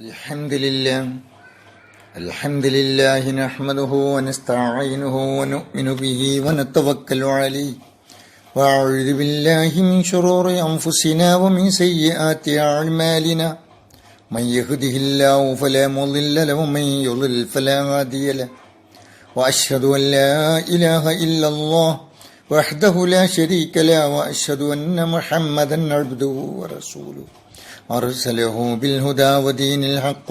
الحمد لله نحمده ونستعينه ونؤمن به ونتوكل عليه وأعوذ بالله من شرور أنفسنا ومن سيئات أعمالنا من يهده الله فلا مضل له ومن يضلل فلا هادي له وأشهد أن لا إله إلا الله وحده لا شريك له وأشهد أن محمدا عبده ورسوله أرسله بالهدى ودين الحق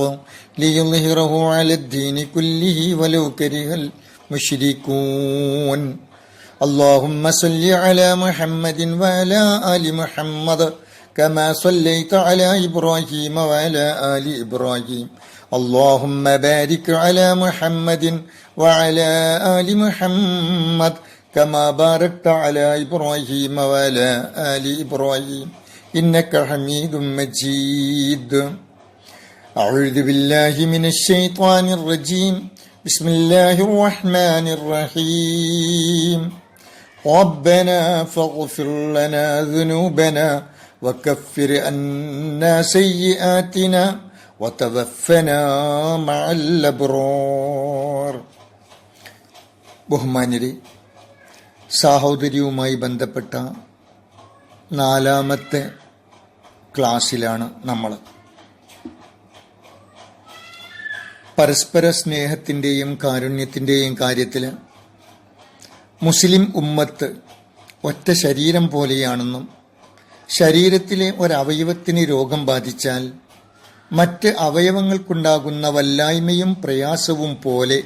ليظهره على الدين كله ولو كره المشركون اللهم صل على محمد وعلى آل محمد كما صليت على إبراهيم وعلى آل إبراهيم اللهم بارك على محمد وعلى آل محمد كما باركت على إبراهيم وعلى آل إبراهيم إنك حميد مجيد أعوذ بالله من الشيطان الرجيم بسم الله الرحمن الرحيم ربنا فاغفر لنا ذنوبنا وكفر عنا سيئاتنا وتوفنا مع الأبرار. ബഹുമാന്യരെ, സാഹോദര്യവുമായി ബന്ധപ്പെട്ട നാലാമത്തെ ക്ലാസ്സിലാണ് നമ്മൾ. പരസ്പര സ്നേഹത്തിൻ്റെയും കാരുണ്യത്തിൻ്റെയും കാര്യത്തിൽ മുസ്ലിം ഉമ്മത്ത് ഒറ്റ ശരീരം പോലെയാണെന്നും ശരീരത്തിലെ ഒരവയവത്തിന് രോഗം ബാധിച്ചാൽ മറ്റ് അവയവങ്ങൾക്കുണ്ടാകുന്ന വല്ലായ്മയും പ്രയാസവും പോലെ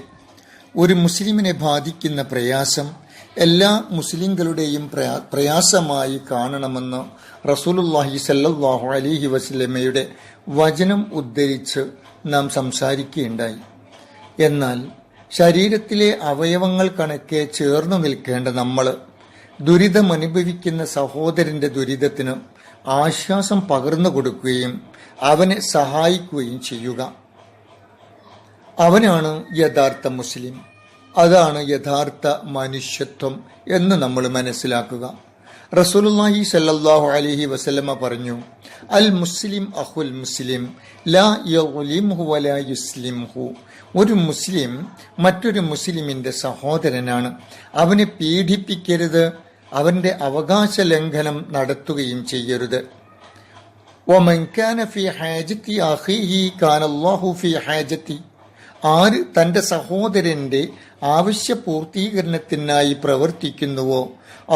ഒരു മുസ്ലിമിനെ ബാധിക്കുന്ന പ്രയാസം എല്ലാ മുസ്ലിങ്ങളുടെയും പ്രയാസമായി കാണണമെന്ന് റസൂലുള്ളാഹി സ്വല്ലല്ലാഹു അലൈഹി വസല്ലമയുടെ വചനം ഉദ്ധരിച്ച് നാം സംസാരിക്കുകയുണ്ടായി. എന്നാൽ ശരീരത്തിലെ അവയവങ്ങൾ കണക്കെ ചേർന്നു നിൽക്കേണ്ട നമ്മൾ ദുരിതമനുഭവിക്കുന്ന സഹോദരന്റെ ദുരിതത്തിന് ആശ്വാസം പകർന്നു കൊടുക്കുകയും അവനെ സഹായിക്കുകയും ചെയ്യുക. അവനാണ് യഥാർത്ഥ മുസ്ലിം. അതാണ് യഥാർത്ഥ മനുഷ്യത്വം എന്ന് നമ്മൾ മനസ്സിലാക്കുക. റസൂലുള്ളാഹി സ്വല്ലല്ലാഹു അലൈഹി വസല്ലമ പറഞ്ഞു, അൽ മുസ്ലിം അഖുൽ മുസ്ലിം ലാ യഗ്ലിംഹു വലാ യുസ്ലിംഹു. ഒരു മുസ്ലിം മറ്റൊരു മുസ്ലിമിന്റെ സഹോദരനാണ്. അവനെ പീഡിപ്പിക്കരുത്, അവന്റെ അവകാശ ലംഘനം നടത്തുകയും ചെയ്യരുത്. വമൻ കാന ഫീ ഹാജതി അഖീഹി കാന അല്ലാഹു ഫീ ഹാജതി. ആര് തന്റെ സഹോദരന്റെ ആവശ്യ പൂർത്തീകരണത്തിനായി പ്രവർത്തിക്കുന്നുവോ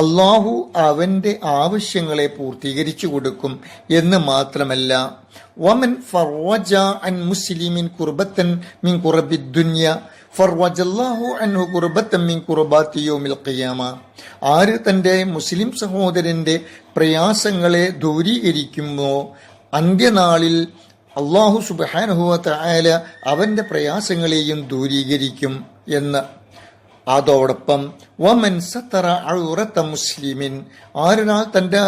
അള്ളാഹു അവന്റെ ആവശ്യങ്ങളെ പൂർത്തീകരിച്ചു കൊടുക്കും എന്ന് മാത്രമല്ല, വമൻ ഫർവജ അൻ മുസ്ലിമിൻ കുർബത്തൻ മിൻ കുർബിദ് ദുനിയ ഫർവജല്ലാഹു അൻഹു കുർബത്തൻ മിൻ കുർബാത്തി യൗമിൽ ഖിയാമ. ആര് തന്റെ മുസ്ലിം സഹോദരന്റെ പ്രയാസങ്ങളെ ദൂരീകരിക്കുമോ അന്ത്യനാളിൽ അള്ളാഹു സുബ്ഹാനഹു വ തആല അവന്റെ പ്രയാസങ്ങളെയും ദൂരീകരിക്കും എന്ന്. അതോടൊപ്പം വമൻ സതറ ഔറത മുസ്ലിമിൻ, ആരൊരാൾ തന്റെ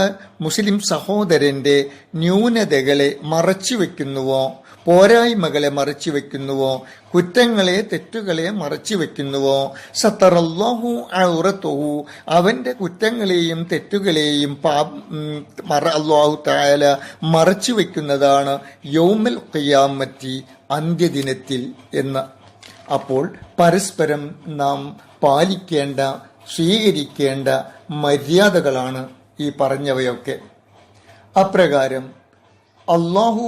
മുസ്ലിം സഹോദരന്റെ ന്യൂനതകളെ മറച്ചു വെക്കുന്നുവോ, പോരായ്മകളെ മറച്ചു വെക്കുന്നുവോ, കുറ്റങ്ങളെ തെറ്റുകളെ മറച്ചു വെക്കുന്നുവോ, സതറല്ലാഹു ഔറതഹു, അവന്റെ കുറ്റങ്ങളെയും തെറ്റുകളെയും അല്ലാഹു തആല മറച്ചു വെക്കുന്നതാണ് യൗമുൽ ഖിയാമത്തി, അന്ത്യദിനത്തിൽ എന്ന്. അപ്പോൾ പരസ്പരം നാം പാലിക്കേണ്ട സ്വീകരിക്കേണ്ട മര്യാദകളാണ് ഈ പറഞ്ഞവയൊക്കെ. അപ്രകാരം അല്ലാഹു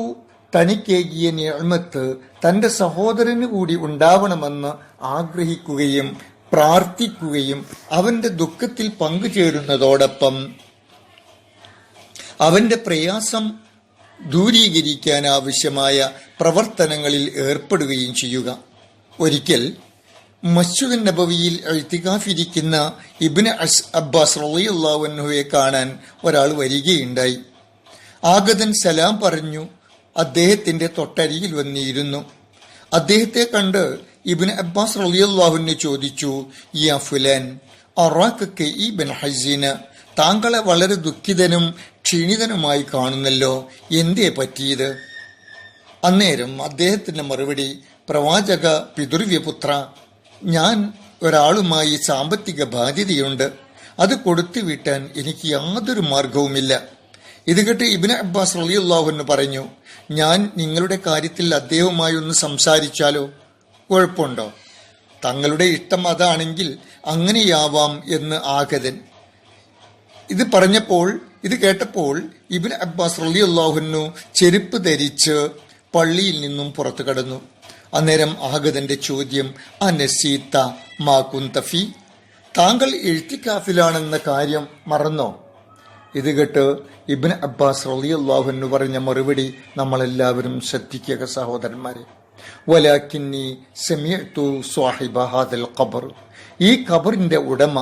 തനിക്കേകിയ നിഅമത്ത് തന്റെ സഹോദരന് കൂടി ഉണ്ടാവണമെന്ന് ആഗ്രഹിക്കുകയും പ്രാർത്ഥിക്കുകയും അവന്റെ ദുഃഖത്തിൽ പങ്കുചേരുന്നതോടൊപ്പം അവന്റെ പ്രയാസം ദൂരീകരിക്കാൻ ആവശ്യമായ പ്രവർത്തനങ്ങളിൽ ഏർപ്പെടുകയും ചെയ്യുക. ഒരിക്കൽ മസ്ജിദ് നബവിയിൽ ഇഅ്തികാഫിരിക്കുന്ന ഇബ്നു അബ്ബാസ് റളിയല്ലാഹു അൻഹുവെ കാണാൻ ഒരാൾ വരികയുണ്ടായി. ആഗതൻ സലാം പറഞ്ഞു അദ്ദേഹത്തിന്റെ തൊട്ടരികിൽ വന്നിരുന്നു. അദ്ദേഹത്തെ കണ്ട് ഇബ്നു അബ്ബാസ് റളിയല്ലാഹു അൻഹു ചോദിച്ചു, യാ ഫുലാൻ അറാക കഈബൻ ഹസീന, താങ്കളെ വളരെ ദുഃഖിതനും ക്ഷീണിതനുമായി കാണുന്നല്ലോ, എന്തേ പറ്റിയത്? അന്നേരം അദ്ദേഹത്തിന്റെ മറുപടി, പ്രവാചക പിതൃവ്യപുത്ര, ഞാൻ ഒരാളുമായി സാമ്പത്തിക ബാധ്യതയുണ്ട്, അത് കൊടുത്തു വീട്ടാൻ എനിക്ക് യാതൊരു മാർഗവുമില്ല. ഇത് കേട്ട് ഇബ്നു അബ്ബാസ് റളിയല്ലാഹു അൻഹു പറഞ്ഞു, ഞാൻ നിങ്ങളുടെ കാര്യത്തിൽ അദ്ദേഹവുമായി ഒന്ന് സംസാരിച്ചാലോ, കുഴപ്പമുണ്ടോ? തങ്ങളുടെ ഇഷ്ടം അതാണെങ്കിൽ അങ്ങനെയാവാം എന്ന് ആഗതൻ. ഇത് കേട്ടപ്പോൾ ഇബ്നു അബ്ബാസ് റളിയല്ലാഹു അൻഹു ചെരുപ്പ് ധരിച്ച് പള്ളിയിൽ നിന്നും പുറത്തു കടന്നു. അന്നേരം ആഗതന്റെ ചോദ്യം, അനസീത്ത മാ കുന്ത ഫീ, താങ്കൾ ഇഴ്തികാഫിലാണെന്ന കാര്യം മറന്നോ? ഇത് കേട്ട് ഇബ്നു അബ്ബാസ് റളിയല്ലാഹു അൻഹു പറഞ്ഞ മറുപടി നമ്മളെല്ലാവരും ശ്രദ്ധിക്കുക സഹോദരന്മാരെ. വലാകിന്നി സമിഅ്തു സ്വാഹിബ ഹാദൽ ഖബർ, ഈ ഖബറിന്റെ ഉടമ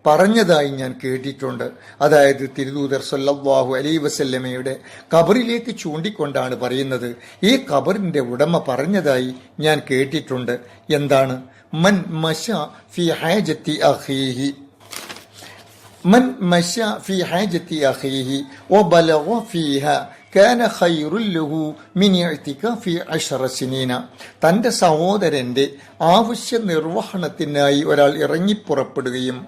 പറഞ്ഞതായി ഞാൻ കേട്ടിട്ടുണ്ട്. അതായത് തിരുദൂതർ സല്ലല്ലാഹു അലൈഹി വസല്ലമയുടെ ഖബറിലേക്ക് ചൂണ്ടിക്കൊണ്ടാണ് പറയുന്നത്. ഈ ഖബറിന്റെ ഉടമ പറഞ്ഞതായി ഞാൻ കേട്ടിട്ടുണ്ട്. എന്താണ്? മൻ മശ ഫി ഹാജത്തി അഖീഹി, മൻ മശ ഫി ഹാജത്തി അഖീഹി വബലഗ ഫീഹ കാന ഖൈറുൽ ലഹു മിൻ ഇഅ്തികാഫി 10 സിനീന. തന്റെ സഹോദരന്റെ ആവശ്യ നിർവഹണത്തിനായി ഒരാൾ ഇറങ്ങിപ്പുറപ്പെടുകയും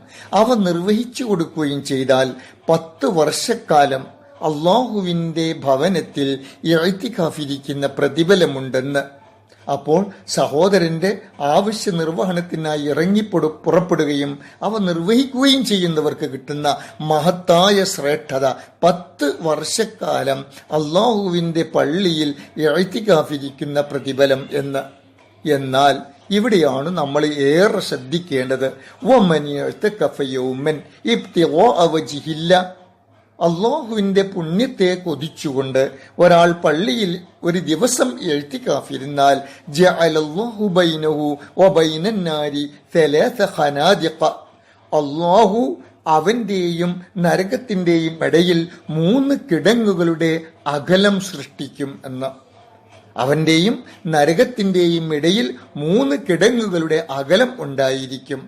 അവ നിർവഹിച്ചു കൊടുക്കുകയും ചെയ്താൽ 10 വർഷക്കാലം അള്ളാഹുവിന്റെ ഭവനത്തിൽ ഇഅ്തികാഫിരിക്കുന്ന പ്രതിഫലമുണ്ടെന്ന്. അപ്പോൾ സഹോദരന്റെ ആവശ്യ നിർവഹണത്തിനായി പുറപ്പെടുകയും അവ നിർവഹിക്കുകയും ചെയ്യുന്നവർക്ക് കിട്ടുന്ന മഹത്തായ ശ്രേഷ്ഠത 10 വർഷക്കാലം അള്ളാഹുവിന്റെ പള്ളിയിൽ ഇഅ്തികാഫിരിക്കുന്ന പ്രതിഫലം എന്ന്. എന്നാൽ ഇവിടെയാണ് നമ്മൾ ഏറെ ശ്രദ്ധിക്കേണ്ടത്. വമൻ ഇഅ്തകഫ യൗമൻ ഇബ്തിഗാഅ വജ്ഹില്ല, അള്ളാഹുവിന്റെ പുണ്യത്തെ കൊതിച്ചുകൊണ്ട് ഒരാൾ പള്ളിയിൽ ഒരു ദിവസം ഇഅ്തികാഫിരുന്നാൽ ജഅലല്ലാഹു ബൈനഹു വബൈനൻ നാരി 3 ഖനാദിഖ, അള്ളാഹു അവന്റെയും നരകത്തിന്റെയും ഇടയിൽ 3 കിടങ്ങുകളുടെ അകലം സൃഷ്ടിക്കും എന്ന്. അവന്റെയും നരകത്തിന്റെയും ഇടയിൽ 3 കിടങ്ങുകളുടെ അകലം ഉണ്ടായിരിക്കും.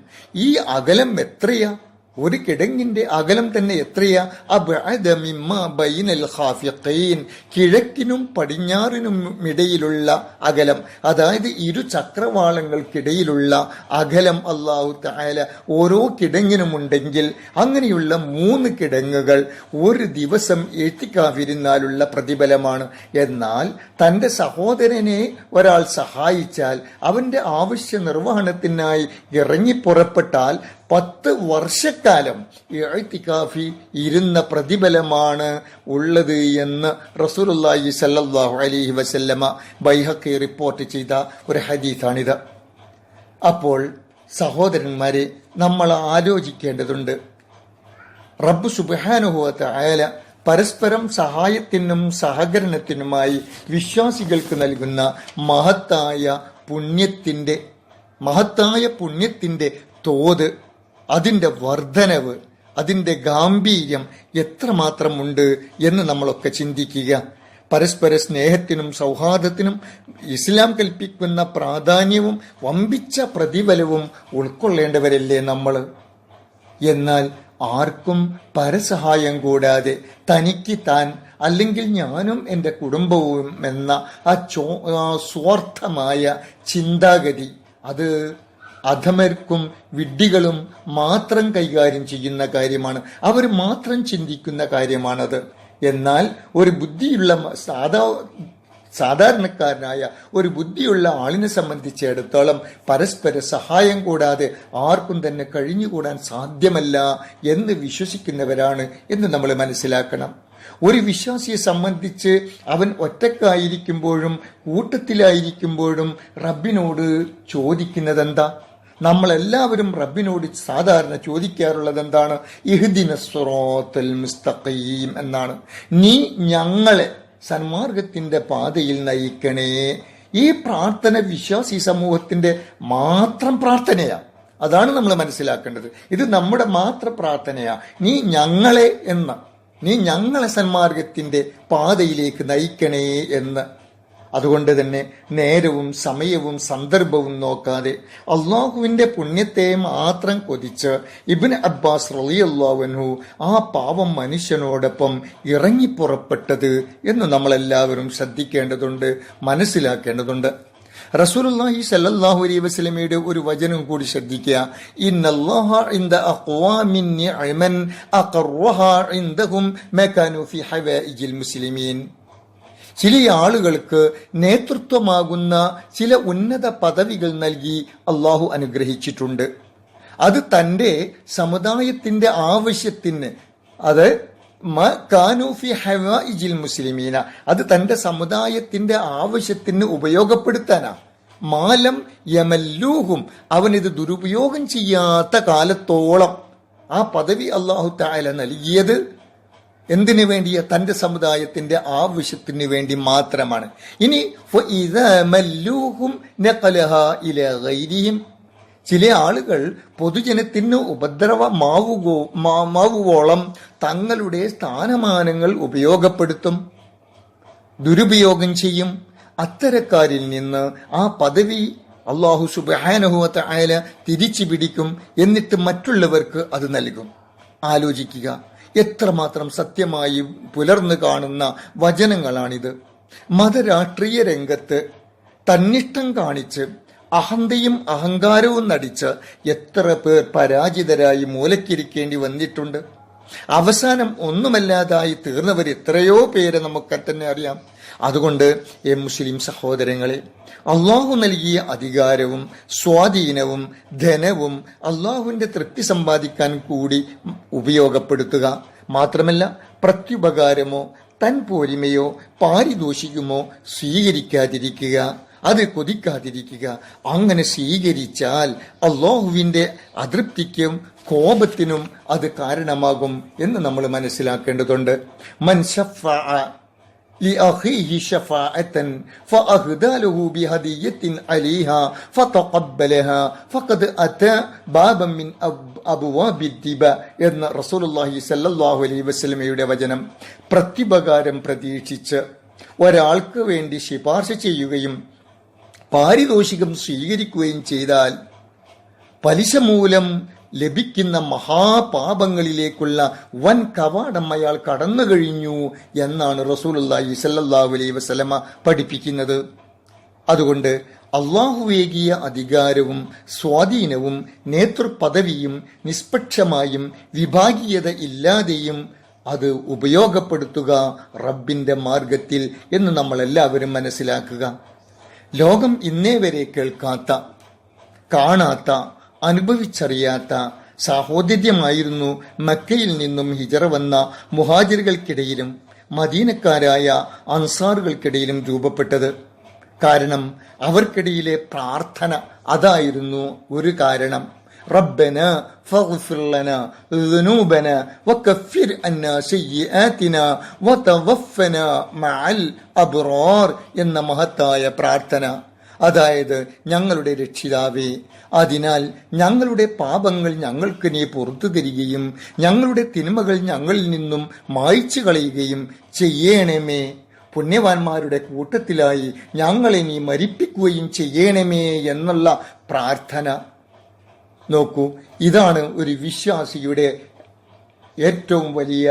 ഈ അകലം എത്രയാ? ഒരു കിടങ്ങിന്റെ അകലം തന്നെ എത്രയാ? അബ്അദ മിമ്മാ ബൈനൽ ഖാഫിഖൈൻ, കിഴക്കിനും പടിഞ്ഞാറിനും ഇടയിലുള്ള അകലം, അതായത് 2 ചക്രവാളങ്ങൾക്കിടയിലുള്ള അകലം അല്ലാഹു തആല ഓരോ കിടങ്ങിനും ഉണ്ടെങ്കിൽ അങ്ങനെയുള്ള 3 കിടങ്ങുകൾ ഒരു ദിവസം ഇഅ്തികാഫിരുന്നാലുള്ള പ്രതിഫലമാണ്. എന്നാൽ തന്റെ സഹോദരനെ ഒരാൾ സഹായിച്ചാൽ, അവന്റെ ആവശ്യ നിർവഹണത്തിനായി ഇറങ്ങിപ്പുറപ്പെട്ടാൽ 10 വർഷക്കാലം ഇഅ്തികാഫി ഇരുന്ന പ്രതിഫലമാണ് ഉള്ളത് എന്ന് റസൂലുള്ളാഹി സ്വല്ലല്ലാഹു അലൈഹി വസല്ലമ ബൈഹഖി റിപ്പോർട്ട് ചെയ്ത ഒരു ഹദീസാണിത്. അപ്പോൾ സഹോദരന്മാരെ, നമ്മൾ ആലോചിക്കേണ്ടതുണ്ട്. റബ്ബ് സുബ്ഹാനഹു വ തആല പരസ്പരം സഹായത്തിനും സഹകരണത്തിനുമായി വിശ്വാസികൾക്ക് നൽകുന്ന മഹത്തായ പുണ്യത്തിന്റെ തോത്, അതിൻ്റെ വർധനവ്, അതിൻ്റെ ഗാംഭീര്യം എത്രമാത്രമുണ്ട് എന്ന് നമ്മളൊക്കെ ചിന്തിക്കുക. പരസ്പര സ്നേഹത്തിനും സൗഹാർദ്ദത്തിനും ഇസ്ലാം കൽപ്പിക്കുന്ന പ്രാധാന്യവും വമ്പിച്ച പ്രതിഫലവും ഉൾക്കൊള്ളേണ്ടവരല്ലേ നമ്മൾ? എന്നാൽ ആർക്കും പരസഹായം കൂടാതെ തനിക്ക് താൻ, അല്ലെങ്കിൽ ഞാനും എൻ്റെ കുടുംബവും എന്ന ആ സ്വാർത്ഥമായ ചിന്താഗതി, അത് അധമർക്കും വിഡ്ഢികളും മാത്രം കൈകാര്യം ചെയ്യുന്ന കാര്യമാണ്. അവർ മാത്രം ചിന്തിക്കുന്ന കാര്യമാണത്. എന്നാൽ ഒരു ബുദ്ധിയുള്ള സാധാരണക്കാരനായ ഒരു ബുദ്ധിയുള്ള ആളിനെ സംബന്ധിച്ചിടത്തോളം പരസ്പര സഹായം കൂടാതെ ആർക്കും തന്നെ കഴിഞ്ഞുകൂടാൻ സാധ്യമല്ല എന്ന് വിശ്വസിക്കുന്നവരാണ് എന്ന് നമ്മൾ മനസ്സിലാക്കണം. ഒരു വിശ്വാസിയെ സംബന്ധിച്ച് അവൻ ഒറ്റക്കായിരിക്കുമ്പോഴും കൂട്ടത്തിലായിരിക്കുമ്പോഴും റബ്ബിനോട് ചോദിക്കുന്നതെന്താ? നമ്മളെല്ലാവരും റബ്ബിനോട് സാധാരണ ചോദിക്കാറുള്ളത് എന്താണ്? ഇഹ്ദിനസ് സിറാത്തൽ മുസ്തഖീം എന്നാണ്. നീ ഞങ്ങളെ സന്മാർഗത്തിന്റെ പാതയിൽ നയിക്കണേ. ഈ പ്രാർത്ഥന വിശ്വാസി സമൂഹത്തിന്റെ മാത്രം പ്രാർത്ഥനയാ. അതാണ് നമ്മൾ മനസ്സിലാക്കേണ്ടത്. ഇത് നമ്മുടെ മാത്രം പ്രാർത്ഥനയാ. നീ ഞങ്ങളെ സന്മാർഗത്തിന്റെ പാതയിലേക്ക് നയിക്കണേ എന്ന്. അതുകൊണ്ട് തന്നെ നേരവും സമയവും സന്ദർഭവും നോക്കാതെ അള്ളാഹുവിന്റെ പുണ്യത്തെ മാത്രം കൊതിച്ച് ഇബ്നു അബ്ബാസ് റളിയല്ലാഹു അൻഹു ആ പാവം മനുഷ്യനോടൊപ്പം ഇറങ്ങിപ്പുറപ്പെട്ടത് എന്ന് നമ്മളെല്ലാവരും ശ്രദ്ധിക്കേണ്ടതുണ്ട്, മനസ്സിലാക്കേണ്ടതുണ്ട്. റസൂലുള്ളാഹി സ്വല്ലല്ലാഹു അലൈഹി വസല്ലമയുടെ ഒരു വചനം കൂടി ശ്രദ്ധിക്കുക. ഇന്നല്ലാഹ ഇൻദ അഖ്വാമിൻ നിഅമൻ അഖർറഹാ ഇൻദഹും മാ കാനൂ ഫീ ഹവായിജിൽ മുസ്ലിമീൻ. ചില ആളുകൾക്ക് നേതൃത്വമാകുന്ന ചില ഉന്നത പദവികൾ നൽകി അള്ളാഹു അനുഗ്രഹിച്ചിട്ടുണ്ട്. അത് തൻ്റെ സമുദായത്തിന്റെ ആവശ്യത്തിന്, അത് കാനൂഫി ഹവായിജിൽ മുസ്ലിമീന, അത് തന്റെ സമുദായത്തിന്റെ ആവശ്യത്തിന് ഉപയോഗപ്പെടുത്താനാ. മാലം യമല്ലൂഹും, അവനിത് ദുരുപയോഗം ചെയ്യാത്ത കാലത്തോളം ആ പദവി അല്ലാഹു തആല നൽകിയത് എന്തിനു വേണ്ടിയ? തന്റെ സമുദായത്തിന്റെ ആവശ്യത്തിന് വേണ്ടി മാത്രമാണ്. ഇനി ചില ആളുകൾ പൊതുജനത്തിന് ഉപദ്രവമാവുകോളം തങ്ങളുടെ സ്ഥാനമാനങ്ങൾ ഉപയോഗപ്പെടുത്തും, ദുരുപയോഗം ചെയ്യും. അത്തരക്കാരിൽ നിന്ന് ആ പദവി അല്ലാഹു സുബ്ഹാനഹു വ തആല തിരിച്ചു പിടിക്കും. എന്നിട്ട് മറ്റുള്ളവർക്ക് അത് നൽകും. ആലോചിക്കുക, എത്രമാത്രം സത്യമായി പുലർന്നു കാണുന്ന വചനങ്ങളാണിത്. മതരാഷ്ട്രീയ രംഗത്ത് തന്നിഷ്ടം കാണിച്ച് അഹന്തയും അഹങ്കാരവും നടിച്ച് എത്ര പേർ പരാജിതരായി മൂലക്കിരിക്കേണ്ടി വന്നിട്ടുണ്ട്. അവസാനം ഒന്നുമല്ലാതായി തീർന്നവർ എത്രയോ പേരെ നമുക്ക് തന്നെ അറിയാം. അതുകൊണ്ട് മുസ്ലിം സഹോദരങ്ങളെ, അള്ളാഹു നൽകിയ അധികാരവും സ്വാധീനവും ധനവും അള്ളാഹുവിന്റെ തൃപ്തി സമ്പാദിക്കാൻ കൂടി ഉപയോഗപ്പെടുത്തുക. മാത്രമല്ല, പ്രത്യുപകാരമോ തൻ പോരിമയോ പാരിതോഷികമോ സ്വീകരിക്കാതിരിക്കുക, അത് കൊതിക്കാതിരിക്കുക. അങ്ങനെ സ്വീകരിച്ചാൽ അള്ളാഹുവിന്റെ അതൃപ്തിക്കും കോപത്തിനും അത് കാരണമാകും എന്ന് നമ്മൾ മനസ്സിലാക്കേണ്ടതുണ്ട്. മൻ ശഫഅ لأخيه شفاعة فأهدى له بهدية عليها فتقبلها فقد أتى بابا من أبواب الدبا എന്ന റസൂലുള്ളാഹി സ്വല്ലല്ലാഹു അലൈഹി വസല്ലമയുടെ വചനം. പ്രത്യുപകാരം പ്രതീക്ഷിച്ച് ഒരാൾക്ക് വേണ്ടി ശുപാർശ ചെയ്യുകയും പാരിതോഷികം സ്വീകരിക്കുകയും ചെയ്താൽ പലിശ മൂലം ലഭിക്കുന്ന മഹാപാപങ്ങളിലേക്കുള്ള വൻ കവാടം അയാൾ കടന്നു കഴിഞ്ഞു എന്നാണ് റസൂലുള്ളാഹി സ്വല്ലല്ലാഹു അലൈഹി വസല്ലമ പഠിപ്പിക്കുന്നത്. അതുകൊണ്ട് അള്ളാഹുവേകിയ അധികാരവും സ്വാധീനവും നേതൃപദവിയും നിഷ്പക്ഷമായും വിഭാഗീയത ഇല്ലാതെയും അത് ഉപയോഗപ്പെടുത്തുക റബ്ബിന്റെ മാർഗത്തിൽ എന്ന് നമ്മൾ എല്ലാവരും മനസ്സിലാക്കുക. ലോകം ഇന്നേ വരെ കേൾക്കാത്ത, കാണാത്ത, അനുഭവിച്ചറിയാത്ത സാഹോദര്യമായിരുന്നു മക്കയിൽ നിന്നും ഹിജറ വന്ന മുഹാജിറുകൾക്കിടയിലും മദീനക്കാരായ അൻസാറുകൾക്കിടയിലും രൂപപ്പെട്ടത്. കാരണം അവർക്കിടയിലെ പ്രാർത്ഥന അതായിരുന്നു ഒരു കാരണം. റബ്ബന ഫഗ്ഫിർ ലനാ ദുനൂബന വകഫിർ അന്നാ സയ്യിആതിനാ വതവഫനാ മഅൽ അബ്റാർ എന്ന മഹത്തായ പ്രാർത്ഥന. അതായത്, ഞങ്ങളുടെ രക്ഷിതാവേ, അതിനാൽ ഞങ്ങളുടെ പാപങ്ങൾ ഞങ്ങൾക്ക് നീ പുറത്തു തരികയും ഞങ്ങളുടെ തിന്മകൾ ഞങ്ങളിൽ നിന്നും മായ്ച്ചു കളയുകയും ചെയ്യണമേ. പുണ്യവാന്മാരുടെ കൂട്ടത്തിലായി ഞങ്ങളെ നീ മരിപ്പിക്കുകയും ചെയ്യണമേ എന്നുള്ള പ്രാർത്ഥന. നോക്കൂ, ഇതാണ് ഒരു വിശ്വാസിയുടെ ഏറ്റവും വലിയ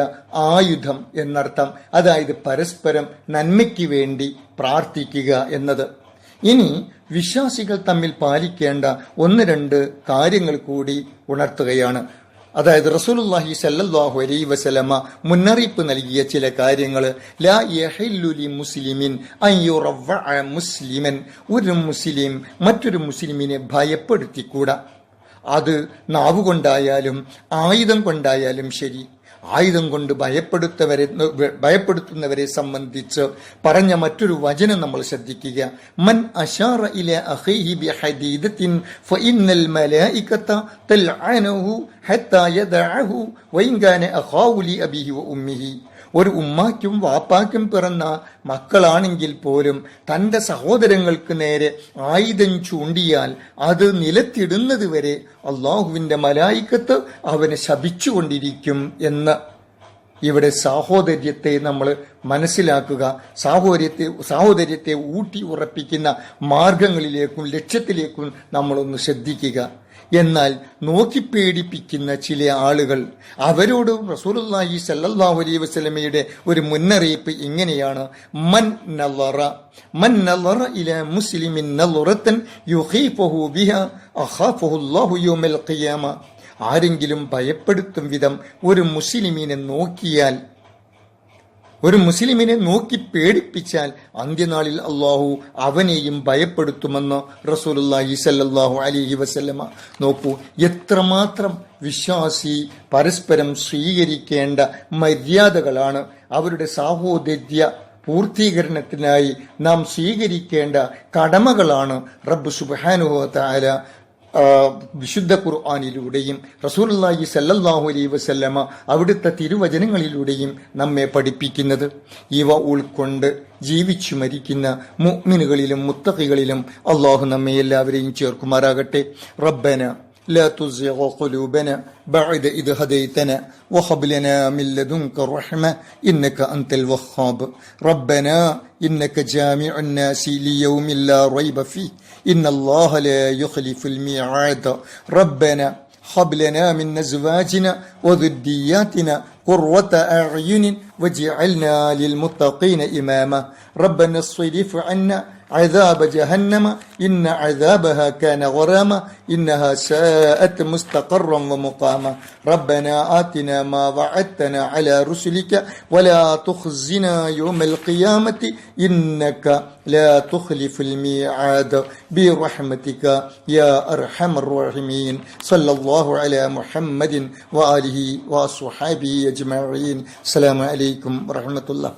ആയുധം എന്നർത്ഥം. അതായത് പരസ്പരം നന്മയ്ക്ക് വേണ്ടി പ്രാർത്ഥിക്കുക എന്നത്. ഇനി വിശ്വാസികൾ തമ്മിൽ പാലിക്കേണ്ട ഒന്ന് രണ്ട് കാര്യങ്ങൾ കൂടി ഉണർത്തുകയാണ്. അതായത് റസൂലുള്ളാഹി സ്വല്ലല്ലാഹു അലൈഹി വസല്ലമ മുന്നറിയിപ്പ് നൽകിയ ചില കാര്യങ്ങൾ. ലാ യഹില്ലു ലി മുസ്ലിമിൻ അൻ യുറവഅ മുസ്ലിമൻ, ഒരു മുസ്ലിം മറ്റൊരു മുസ്ലിമിനെ ഭയപ്പെടുത്തിക്കൂടാ. അത് നാവുകൊണ്ടായാലും ആയുധം കൊണ്ടായാലും ശരി. ആയുധം കൊണ്ട് ഭയപ്പെടുത്തുന്നവരെ സംബന്ധിച്ച് പറഞ്ഞ മറ്റൊരു വചനം നമ്മൾ ശ്രദ്ധിക്കുക. മൻ അശാറ ഇലാ അഖീഹി ബിഹദീദത്തിൻ ഫഇന്നൽ മലായികത തൽഅനഹു ഹത്താ യദഅഹു വഇൻ കാന അഖാഹു ലി അബീഹി വ ഉമ്മിഹി. ഒരു ഉമ്മാക്കും വാപ്പാക്കും പിറന്ന മക്കളാണെങ്കിൽ പോലും തന്റെ സഹോദരങ്ങൾക്ക് നേരെ ആയുധം ചൂണ്ടിയാൽ അത് നിലത്തിടുന്നത് വരെ അള്ളാഹുവിന്റെ മലായികത്ത് അവനെ ശപിച്ചുകൊണ്ടിരിക്കും എന്ന്. ഇവിടെ സാഹോദര്യത്തെ നമ്മൾ മനസ്സിലാക്കുക. സാഹോദര്യത്തെ ഊട്ടി ഉറപ്പിക്കുന്ന മാർഗങ്ങളിലേക്കും ലക്ഷ്യത്തിലേക്കും നമ്മളൊന്ന് ശ്രദ്ധിക്കുക. എന്നാൽ നോക്കി പേടിപ്പിക്കുന്ന ചില ആളുകൾ, അവരോട് റസൂലുള്ളാഹി സ്വല്ലല്ലാഹു അലൈഹി വസല്ലമയുടെ ഒരു മുന്നറിയിപ്പ് ഇങ്ങനെയാണ്: മൻ നളറ ഇലാ മുസ്ലിമിൻ നളറതൻ യുഖീഫുഹു ബിഹാ അഖാഫഹു അല്ലാഹു യൗമൽ ഖിയാമ. ആരെങ്കിലും ഭയപ്പെടുത്തും വിധം ഒരു മുസ്ലിമിനെ നോക്കി പേടിപ്പിച്ചാൽ അന്ത്യനാളിൽ അള്ളാഹു അവനെയും ഭയപ്പെടുത്തുമെന്ന് റസൂലുള്ളാഹി സ്വല്ലല്ലാഹു അലൈഹി വസല്ലമ. നോക്കൂ, എത്രമാത്രം വിശ്വാസി പരസ്പരം സ്വീകരിക്കേണ്ട മര്യാദകളാണ്, അവരുടെ സാഹോദര്യ പൂർത്തീകരണത്തിനായി നാം സ്വീകരിക്കേണ്ട കടമകളാണ് റബ്ബ് സുബ്ഹാനഹു വ തആല വിശുദ്ധ ഖുർആനിലൂടെയും റസൂലുള്ളാഹി സ്വല്ലല്ലാഹു അലൈഹി വസല്ലമ അവിടുത്തെ തിരുവചനങ്ങളിലൂടെയും നമ്മെ പഠിപ്പിക്കുന്നത്. ഇവ ഉൾക്കൊണ്ട് ജീവിച്ചു മരിക്കുന്ന മുഅ്മിനുകളിലും മുത്തഖികളിലും അള്ളാഹു നമ്മെ എല്ലാവരെയും ചേർക്കുമാറാകട്ടെ. റബ്ബന لا تزغ قلوبنا بعد إذ هديتنا وهب لنا من لدنك رحمة إنك أنت الوهاب. ربنا إنك جامع الناس ليوم لا ريب فيه إن الله لا يخلف الميعاد. ربنا هب لنا من أزواجنا وذرياتنا قرة أعين واجعلنا للمتقين إماما. ربنا اصرف عنا عذاب جهنم إن عذابها كان غراما إنها ساءت مستقرا ومقاما. ربنا آتنا ما وعدتنا على رسلك ولا تخزنا يوم القيامة إنك لا تخلف الميعاد برحمتك يا أرحم الراحمين. صلى الله على محمد وآله وصحبه أجمعين. السلام عليكم ورحمة الله.